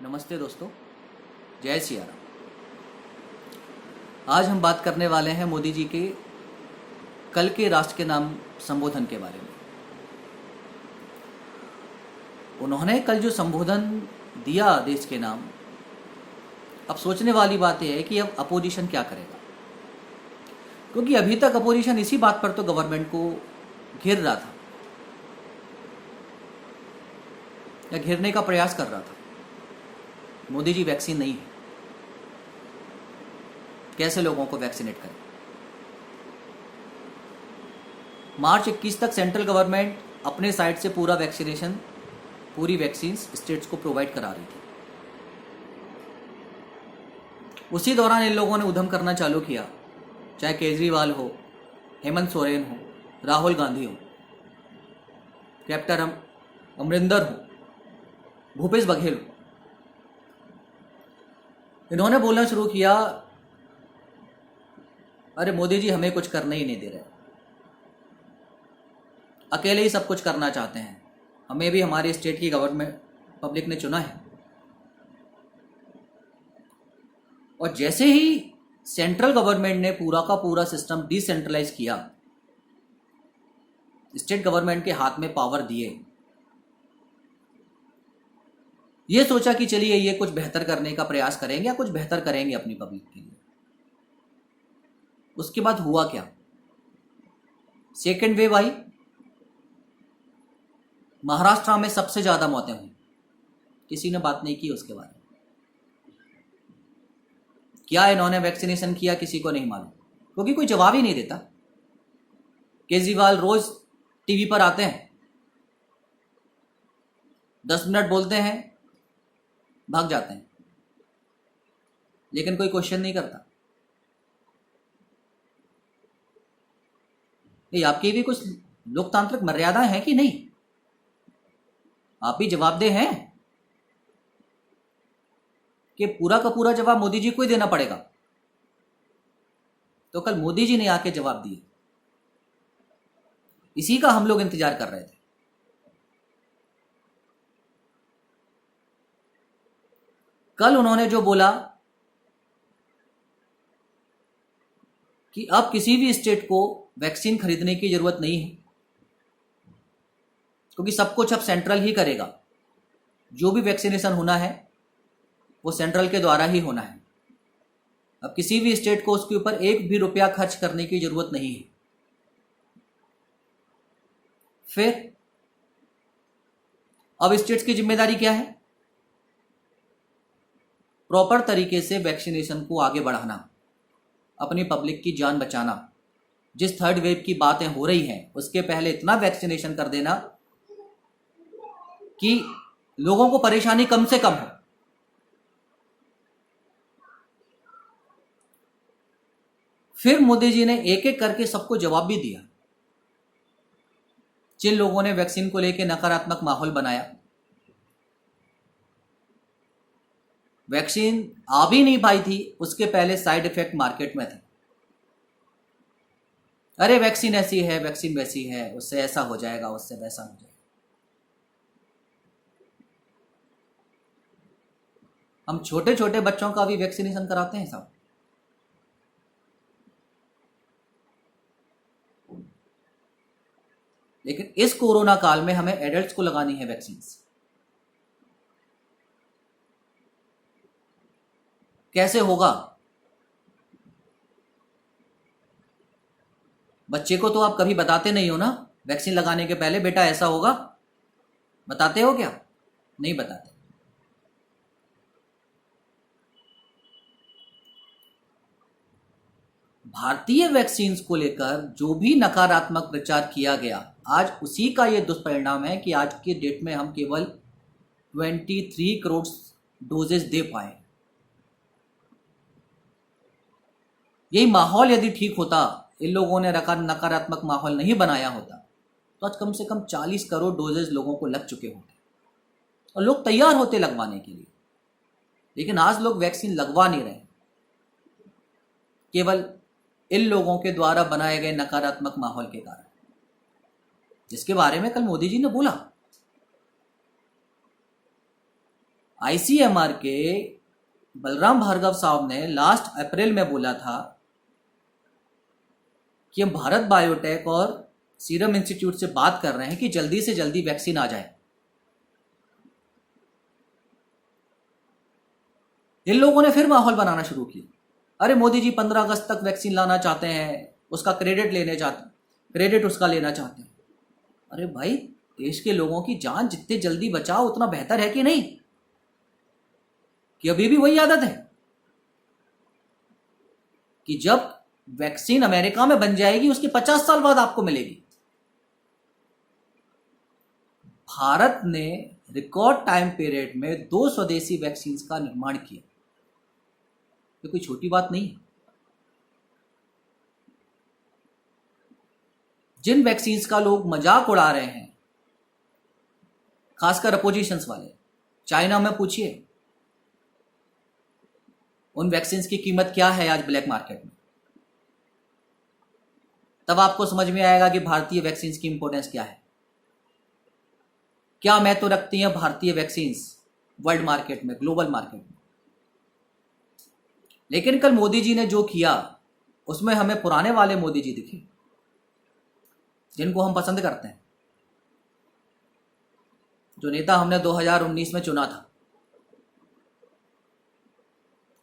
नमस्ते दोस्तों, जय सिया राम। आज हम बात करने वाले हैं मोदी जी के कल के राष्ट्र के नाम संबोधन के बारे में। उन्होंने कल जो संबोधन दिया देश के नाम, अब सोचने वाली बात यह है कि अब अपोजिशन क्या करेगा, क्योंकि अभी तक अपोजिशन इसी बात पर तो गवर्नमेंट को घेर रहा था या घेरने का प्रयास कर रहा था। मोदी जी वैक्सीन नहीं है, कैसे लोगों को वैक्सीनेट करें। मार्च 21 तक सेंट्रल गवर्नमेंट अपने साइड से पूरा वैक्सीनेशन, पूरी वैक्सीन स्टेट्स को प्रोवाइड करा रही थी। उसी दौरान इन लोगों ने उधम करना चालू किया, चाहे केजरीवाल हो, हेमंत सोरेन हो, राहुल गांधी हो, कैप्टन अमरिंदर हो, भूपेश बघेल हो। इन्होंने बोलना शुरू किया, अरे मोदी जी हमें कुछ करने ही नहीं दे रहे, अकेले ही सब कुछ करना चाहते हैं, हमें भी हमारे स्टेट की गवर्नमेंट पब्लिक ने चुना है। और जैसे ही सेंट्रल गवर्नमेंट ने पूरा का पूरा सिस्टम डिसेंट्रलाइज किया, स्टेट गवर्नमेंट के हाथ में पावर दिए, ये सोचा कि चलिए ये कुछ बेहतर करने का प्रयास करेंगे या कुछ बेहतर करेंगे अपनी पब्लिक के लिए। उसके बाद हुआ क्या? सेकेंड वेव आई, महाराष्ट्र में सबसे ज्यादा मौतें हुई, किसी ने बात नहीं की उसके बारे में। क्या इन्होंने वैक्सीनेशन किया किसी को नहीं मालूम, क्योंकि कोई जवाब ही नहीं देता। केजरीवाल रोज टीवी पर आते हैं, 10 मिनट बोलते हैं, भाग जाते हैं, लेकिन कोई क्वेश्चन नहीं करता। ये आपकी भी कुछ लोकतांत्रिक मर्यादाएं हैं कि नहीं? आप भी जवाबदेह हैं कि पूरा का पूरा जवाब मोदी जी को ही देना पड़ेगा। तो कल मोदी जी ने आके जवाब दिए, इसी का हम लोग इंतजार कर रहे थे। कल उन्होंने जो बोला कि अब किसी भी स्टेट को वैक्सीन खरीदने की जरूरत नहीं है, क्योंकि सब कुछ अब सेंट्रल ही करेगा। जो भी वैक्सीनेशन होना है वो सेंट्रल के द्वारा ही होना है। अब किसी भी स्टेट को उसके ऊपर एक भी रुपया खर्च करने की जरूरत नहीं है। फिर अब स्टेट्स की जिम्मेदारी क्या है? प्रॉपर तरीके से वैक्सीनेशन को आगे बढ़ाना, अपनी पब्लिक की जान बचाना। जिस थर्ड वेव की बातें हो रही हैं उसके पहले इतना वैक्सीनेशन कर देना कि लोगों को परेशानी कम से कम हो। फिर मोदी जी ने एक एक करके सबको जवाब भी दिया। जिन लोगों ने वैक्सीन को लेकर नकारात्मक माहौल बनाया, वैक्सीन आ भी नहीं पाई थी, उसके पहले साइड इफेक्ट मार्केट में थे। अरे वैक्सीन ऐसी है, वैक्सीन वैसी है, उससे ऐसा हो जाएगा, उससे वैसा हो जाएगा। हम छोटे छोटे बच्चों का भी वैक्सीनेशन कराते हैं साहब। लेकिन इस कोरोना काल में हमें एडल्ट्स को लगानी है वैक्सीन। कैसे होगा? बच्चे को तो आप कभी बताते नहीं हो ना वैक्सीन लगाने के पहले, बेटा ऐसा होगा, बताते हो क्या? नहीं बताते। भारतीय वैक्सीन को लेकर जो भी नकारात्मक प्रचार किया गया, आज उसी का यह दुष्परिणाम है कि आज के डेट में हम केवल 23 करोड़ डोजेस दे पाए। यही माहौल यदि ठीक होता, इन लोगों ने नकारात्मक माहौल नहीं बनाया होता, तो आज कम से कम 40 करोड़ डोजेस लोगों को लग चुके होते और लोग तैयार होते लगवाने के लिए। लेकिन आज लोग वैक्सीन लगवा नहीं रहे, केवल इन लोगों के द्वारा बनाए गए नकारात्मक माहौल के कारण, जिसके बारे में कल मोदी जी ने बोला। आईसीएमआर के बलराम भार्गव साहब ने लास्ट अप्रैल में बोला था कि हम भारत बायोटेक और सीरम इंस्टीट्यूट से बात कर रहे हैं कि जल्दी से जल्दी वैक्सीन आ जाए। इन लोगों ने फिर माहौल बनाना शुरू किया। अरे मोदी जी 15 अगस्त तक वैक्सीन लाना चाहते हैं, उसका क्रेडिट उसका लेना चाहते हैं। अरे भाई, देश के लोगों की जान जितने जल्दी बचाओ उतना बेहतर है कि नहीं? कि अभी भी वही आदत है कि जब वैक्सीन अमेरिका में बन जाएगी उसके 50 साल बाद आपको मिलेगी। भारत ने रिकॉर्ड टाइम पीरियड में 2 स्वदेशी वैक्सीन का निर्माण किया। ये कोई छोटी बात नहीं है। जिन वैक्सीन का लोग मजाक उड़ा रहे हैं, खासकर अपोजिशंस वाले, चाइना में पूछिए उन वैक्सीन की कीमत क्या है आज ब्लैक मार्केट में। तब आपको समझ में आएगा कि भारतीय वैक्सीन की इंपॉर्टेंस क्या है, क्या महत्व रखती हैं भारतीय वैक्सीन वर्ल्ड मार्केट में, ग्लोबल मार्केट में। लेकिन कल मोदी जी ने जो किया उसमें हमें पुराने वाले मोदी जी दिखे जिनको हम पसंद करते हैं, जो नेता हमने 2019 में चुना था।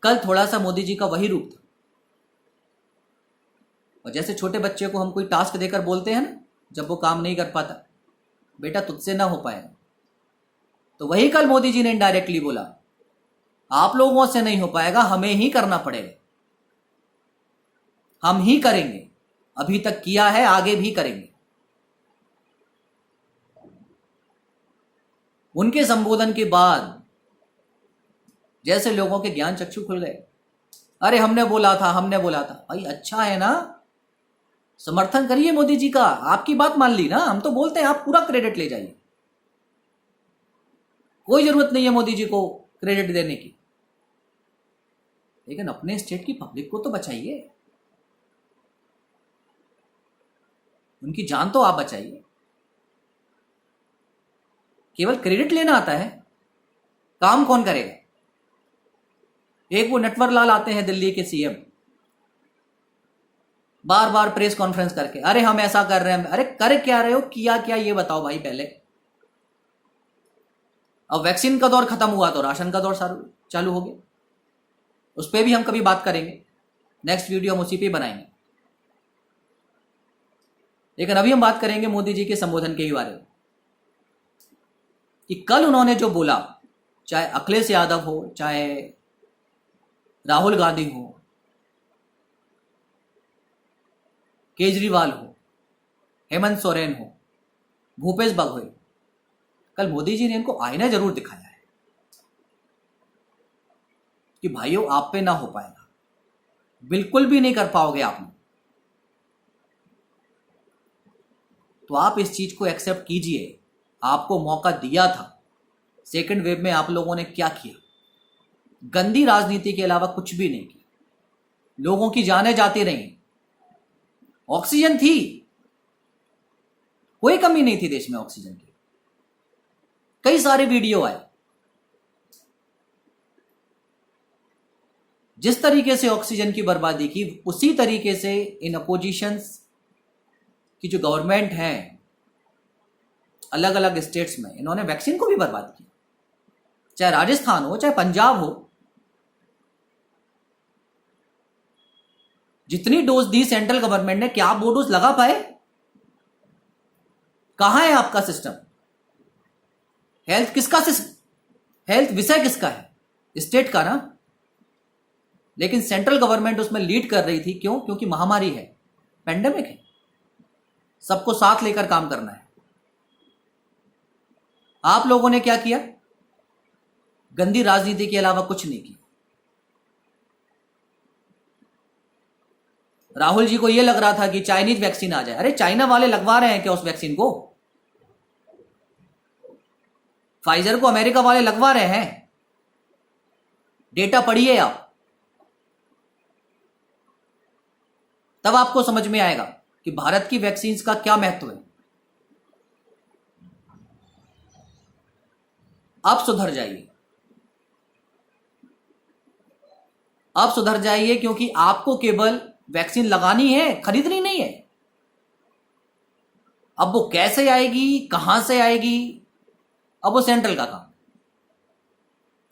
कल थोड़ा सा मोदी जी का वही रूप था। और जैसे छोटे बच्चे को हम कोई टास्क देकर बोलते हैं ना, जब वो काम नहीं कर पाता, बेटा तुझसे ना हो पाएगा, तो वही कल मोदी जी ने इनडायरेक्टली बोला, आप लोगों से नहीं हो पाएगा, हमें ही करना पड़ेगा, हम ही करेंगे, अभी तक किया है, आगे भी करेंगे। उनके संबोधन के बाद जैसे लोगों के ज्ञान चक्षु खुल गए। अरे हमने बोला था भाई, अच्छा है ना, समर्थन करिए मोदी जी का, आपकी बात मान ली ना, हम तो बोलते हैं आप पूरा क्रेडिट ले जाइए, कोई जरूरत नहीं है मोदी जी को क्रेडिट देने की, लेकिन अपने स्टेट की पब्लिक को तो बचाइए, उनकी जान तो आप बचाइए। केवल क्रेडिट लेना आता है, काम कौन करेगा? एक वो नटवर लाल आते हैं दिल्ली के सीएम, बार बार प्रेस कॉन्फ्रेंस करके, अरे हम ऐसा कर रहे हैं। अरे कर क्या रहे हो, किया क्या, ये बताओ भाई पहले। अब वैक्सीन का दौर खत्म हुआ तो राशन का दौर चालू हो गया, उस पर भी हम कभी बात करेंगे, नेक्स्ट वीडियो हम उसी पे बनाएंगे। लेकिन अभी हम बात करेंगे मोदी जी के संबोधन के ही बारे में कि कल उन्होंने जो बोला, चाहे अखिलेश यादव हो, चाहे राहुल गांधी हो, केजरीवाल हो, हेमंत सोरेन हो, भूपेश बघेल, कल मोदी जी ने इनको आईना जरूर दिखाया है कि भाइयों आप पे ना हो पाएगा, बिल्कुल भी नहीं कर पाओगे आपने, तो आप इस चीज को एक्सेप्ट कीजिए। आपको मौका दिया था, सेकंड वेव में आप लोगों ने क्या किया? गंदी राजनीति के अलावा कुछ भी नहीं किया, लोगों की जानें जाती रही, ऑक्सीजन थी, कोई कमी नहीं थी देश में ऑक्सीजन की, कई सारे वीडियो आए। जिस तरीके से ऑक्सीजन की बर्बादी की, उसी तरीके से इन अपोजिशंस की जो गवर्नमेंट है अलग अलग स्टेट्स में, इन्होंने वैक्सीन को भी बर्बाद किया, चाहे राजस्थान हो, चाहे पंजाब हो। जितनी डोज दी सेंट्रल गवर्नमेंट ने, क्या आप वो डोज लगा पाए? कहां है आपका सिस्टम? हेल्थ विषय किसका है? स्टेट का ना। लेकिन सेंट्रल गवर्नमेंट उसमें लीड कर रही थी। क्यों? क्योंकि महामारी है, पेंडेमिक है, सबको साथ लेकर काम करना है। आप लोगों ने क्या किया? गंदी राजनीति के अलावा कुछ नहीं किया। राहुल जी को यह लग रहा था कि चाइनीज वैक्सीन आ जाए। अरे चाइना वाले लगवा रहे हैं क्या उस वैक्सीन को? फाइजर को अमेरिका वाले लगवा रहे हैं। डेटा पढ़िए आप, तब आपको समझ में आएगा कि भारत की वैक्सीन का क्या महत्व है। अब सुधर जाइए, अब सुधर जाइए, क्योंकि आपको केवल वैक्सीन लगानी है, खरीदनी नहीं है। अब वो कैसे आएगी, कहां से आएगी, अब वो सेंट्रल का काम।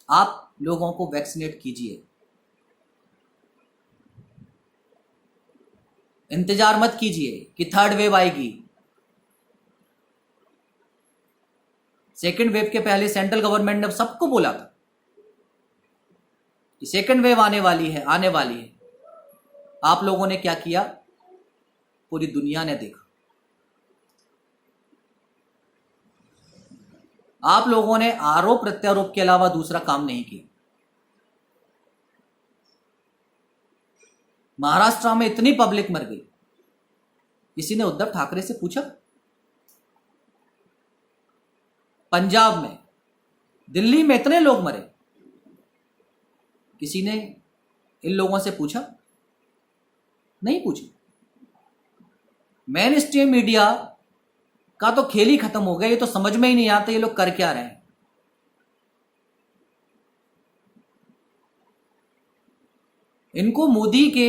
आप लोगों को वैक्सीनेट कीजिए, इंतजार मत कीजिए कि थर्ड वेव आएगी। सेकेंड वेव के पहले सेंट्रल गवर्नमेंट ने सबको बोला था कि सेकेंड वेव आने वाली है, आने वाली है। आप लोगों ने क्या किया, पूरी दुनिया ने देखा। आप लोगों ने आरोप प्रत्यारोप के अलावा दूसरा काम नहीं किया। महाराष्ट्र में इतनी पब्लिक मर गई, किसी ने उद्धव ठाकरे से पूछा? पंजाब में, दिल्ली में इतने लोग मरे, किसी ने इन लोगों से पूछा? नहीं पूछा। मेन स्ट्रीम मीडिया का तो खेल ही खत्म हो गया। ये तो समझ में ही नहीं आता ये लोग कर क्या रहे हैं। इनको मोदी के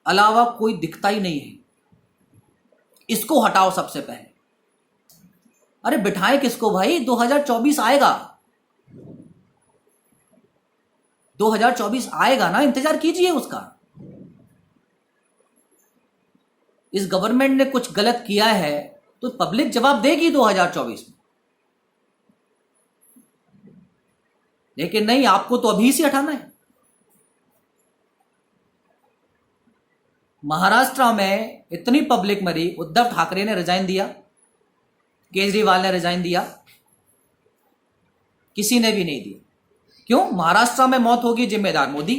अलावा कोई दिखता ही नहीं है। इसको हटाओ सबसे पहले। अरे बिठाएं किसको भाई? 2024 आएगा, 2024 आएगा ना, इंतजार कीजिए उसका। इस गवर्नमेंट ने कुछ गलत किया है तो पब्लिक जवाब देगी 2024 में। लेकिन नहीं, आपको तो अभी से हटाना है। महाराष्ट्र में इतनी पब्लिक मरी, उद्धव ठाकरे ने रिजाइन दिया, केजरीवाल ने रिजाइन दिया, किसी ने भी नहीं दिया। क्यों? महाराष्ट्र में मौत होगी, जिम्मेदार मोदी।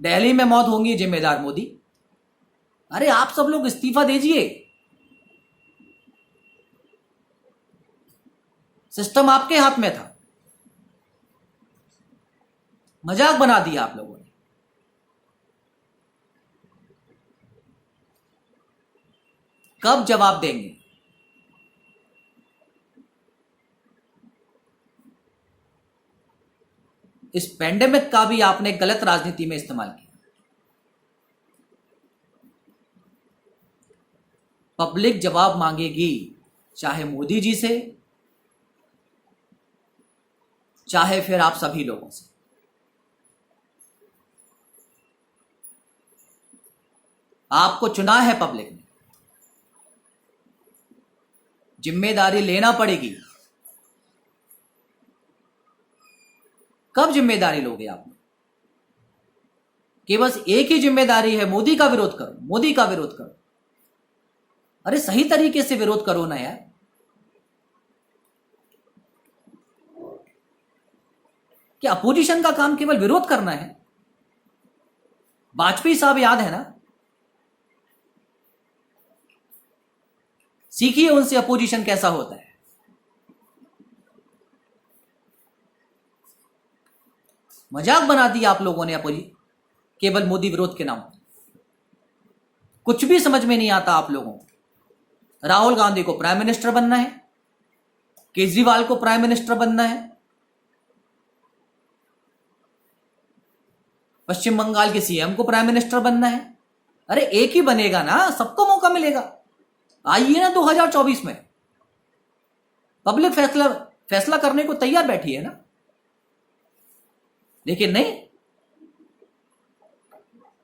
दिल्ली में मौत होगी, जिम्मेदार मोदी। अरे आप सब लोग इस्तीफा दीजिए। सिस्टम आपके हाथ में था, मजाक बना दिया आप लोगों ने। कब जवाब देंगे? इस पेंडेमिक का भी आपने गलत राजनीति में इस्तेमाल किया। पब्लिक जवाब मांगेगी, चाहे मोदी जी से, चाहे फिर आप सभी लोगों से। आपको चुना है पब्लिक ने, जिम्मेदारी लेना पड़ेगी। कब जिम्मेदारी लोगे आप? कि बस एक ही जिम्मेदारी है, मोदी का विरोध करो, मोदी का विरोध करो। अरे सही तरीके से विरोध करो ना यार। क्या अपोजिशन का काम केवल विरोध करना है? वाजपेयी साहब याद है ना? सीखिए उनसे अपोजिशन कैसा होता है। मजाक बना दिया आप लोगों ने केवल मोदी विरोध के नाम पर। कुछ भी समझ में नहीं आता आप लोगों को। राहुल गांधी को प्राइम मिनिस्टर बनना है, केजरीवाल को प्राइम मिनिस्टर बनना है, पश्चिम बंगाल के सीएम को प्राइम मिनिस्टर बनना है। अरे एक ही बनेगा ना, सबको मौका मिलेगा। आइए ना 2024 में, पब्लिक फैसला करने को तैयार बैठी है ना। लेकिन नहीं,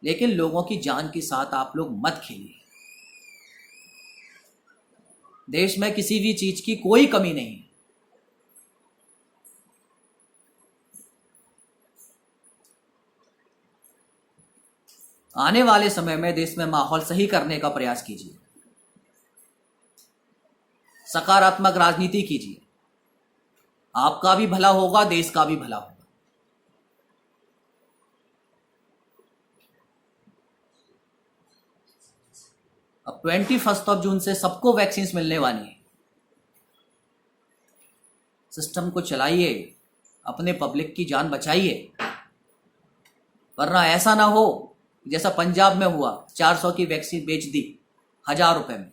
लेकिन लोगों की जान के साथ आप लोग मत खेलिए। देश में किसी भी चीज की कोई कमी नहीं है। आने वाले समय में देश में माहौल सही करने का प्रयास कीजिए, सकारात्मक राजनीति कीजिए। आपका भी भला होगा, देश का भी भला होगा। अब 21 जून से सबको वैक्सीन मिलने वाली है। सिस्टम को चलाइए, अपने पब्लिक की जान बचाइए, वरना ऐसा ना हो जैसा पंजाब में हुआ। 400 की वैक्सीन बेच दी 1000 रुपए में,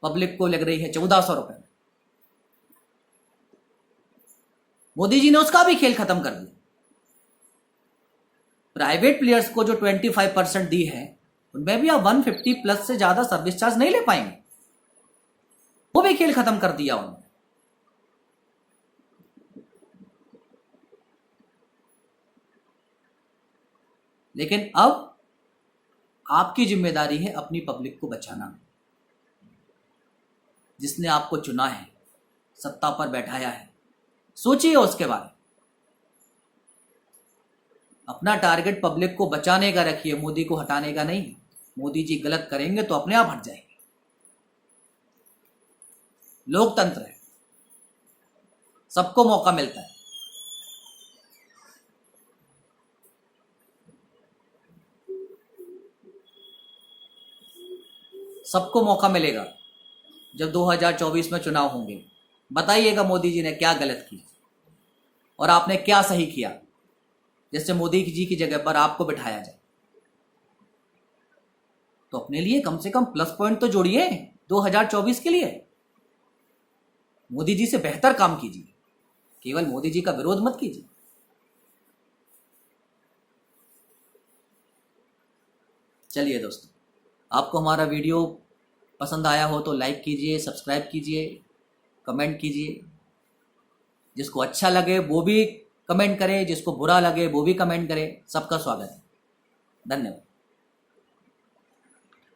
पब्लिक को लग रही है 1400 रुपए में। मोदी जी ने उसका भी खेल खत्म कर दिया। प्राइवेट प्लेयर्स को जो 25% दी है, उनमें भी आप 150 प्लस से ज्यादा सर्विस चार्ज नहीं ले पाएंगे, वो भी खेल खत्म कर दिया उन्होंने। लेकिन अब आपकी जिम्मेदारी है अपनी पब्लिक को बचाना। जिसने आपको चुना है, सत्ता पर बैठाया है, सोचिए उसके बारे में। अपना टारगेट पब्लिक को बचाने का रखिए, मोदी को हटाने का नहीं। मोदी जी गलत करेंगे तो अपने आप हट जाएंगे। लोकतंत्र है, सबको मौका मिलता है। सबको मौका मिलेगा जब 2024 में चुनाव होंगे। बताइएगा मोदी जी ने क्या गलत किया और आपने क्या सही किया, जिससे मोदी जी की जगह पर आपको बिठाया जाए। तो अपने लिए कम से कम प्लस पॉइंट तो जोड़िए 2024 के लिए। मोदी जी से बेहतर काम कीजिए, केवल मोदी जी का विरोध मत कीजिए। चलिए दोस्तों, आपको हमारा वीडियो पसंद आया हो तो लाइक कीजिए, सब्सक्राइब कीजिए, कमेंट कीजिए। जिसको अच्छा लगे वो भी कमेंट करे, जिसको बुरा लगे वो भी कमेंट करे। सबका स्वागत है। धन्यवाद।